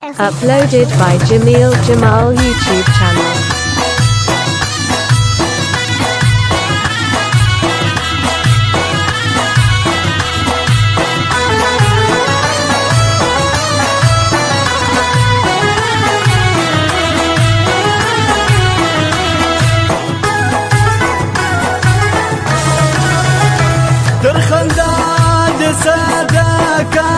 Uploaded by Jamil Jamal YouTube channel. درخنداد صداقة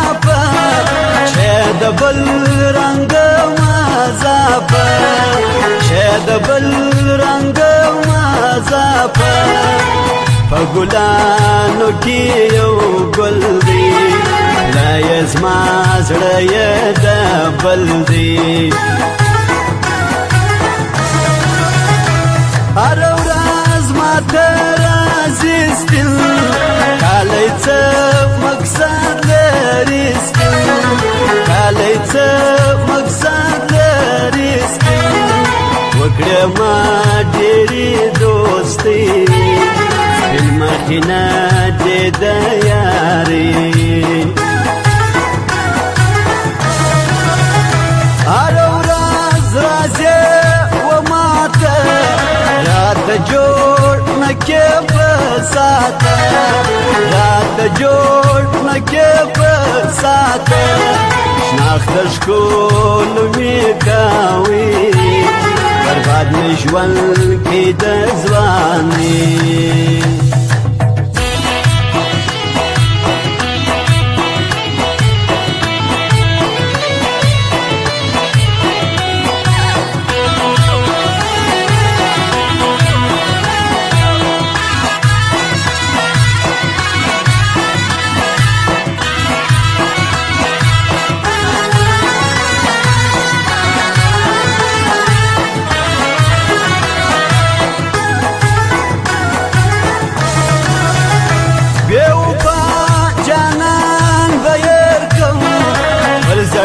شاد بالرنگ مزافة شاد بالرنگ مزافة فقلانو كيو قلبي لا يسمع زريا دبلدي هر ورځ ما ترازي ستل کالیت مقصد لري ستل کالیت مقصد لري ستل وکړه ما ډېری دوستي سپین مخینه دې د یاري هر ورځ راځي جوړ نکې بساته رات جوړ نکې بساته شناخت شکول می کاوي برباد می ژوند کې د ځواني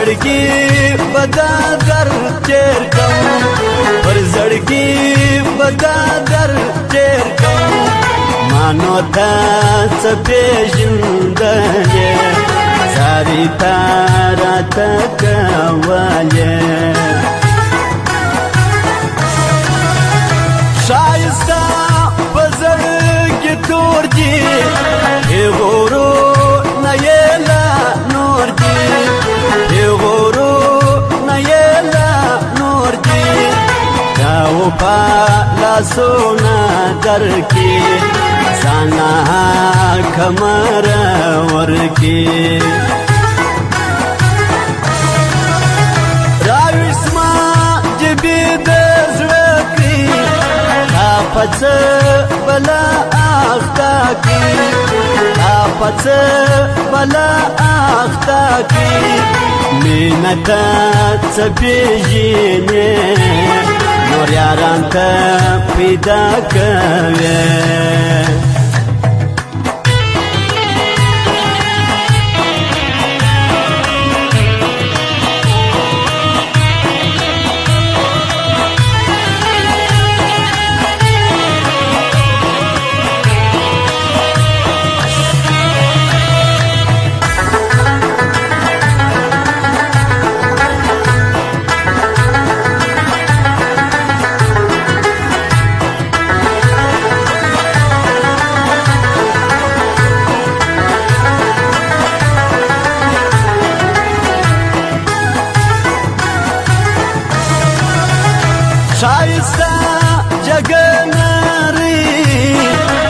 زړګي بدا در تیر کوم پر زړګي بدا در تیر کوم مانو تا سپېژندلې ساري تارا تکواله شایسته په زړګي تور دي غورو نه یلا نور دي پالا سونا در کی سانا کمر ور کی راوسما جبی دزرکی پڅ بلا اختا کی پڅ بلا اختا کی مینتا څپېژنې نور یاران ته پیدا کوي شایسته جگناری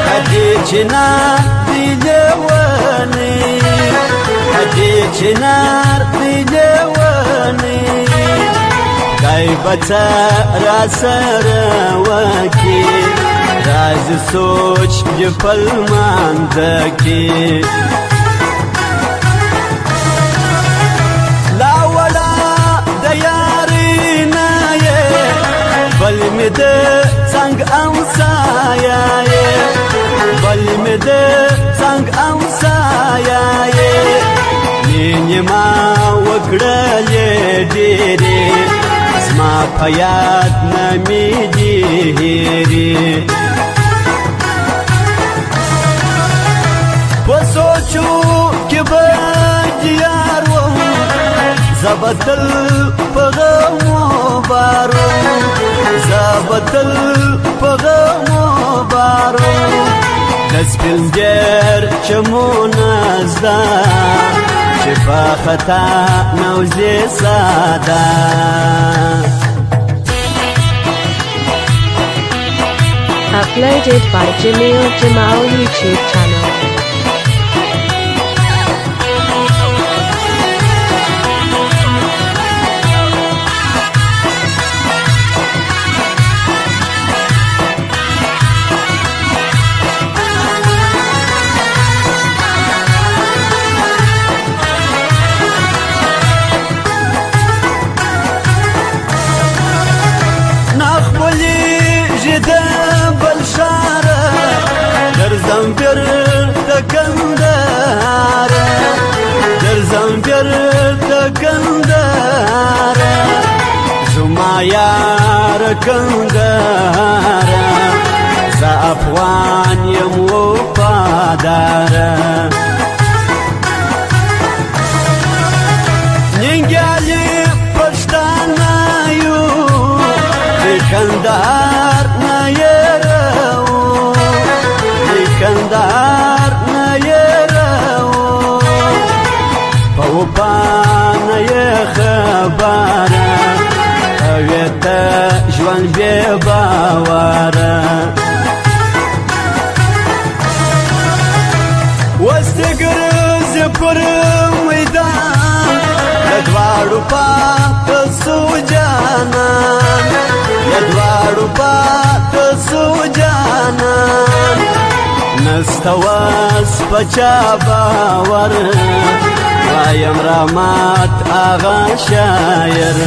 کدی چنار دیلوانی کدی چنار دیلوانی کای بچا را سر وکی راز سوچ جپل ماندکی لاولا دیاری نایه بل می د څنګ امسایا بل می د څنګ امسایا مینه ما وکړلې ډېرې زما په یاد نه مې هېرې په سوچو کې به یار وم زبتل پغمو بارو زبتل پغمو بارو دسپین دیر چمو نزدا چپا خطا نوزی سادا Uploaded by Jamil Jamal YouTube channel. زنبیر دکندار در زنبیر دکندار زما یار کندار ز افغان یم وفادار ننگالی پښتانه یو کندهار نه یرو کندهار نه یرو پوپان یې خبره اویته ژوند بې باوره اوس دې ګرځې پر میدان د دواړو پاته سو جانان د دواړو پاته سو جانان نستواس پچا باور وایم رحمت آغا شایر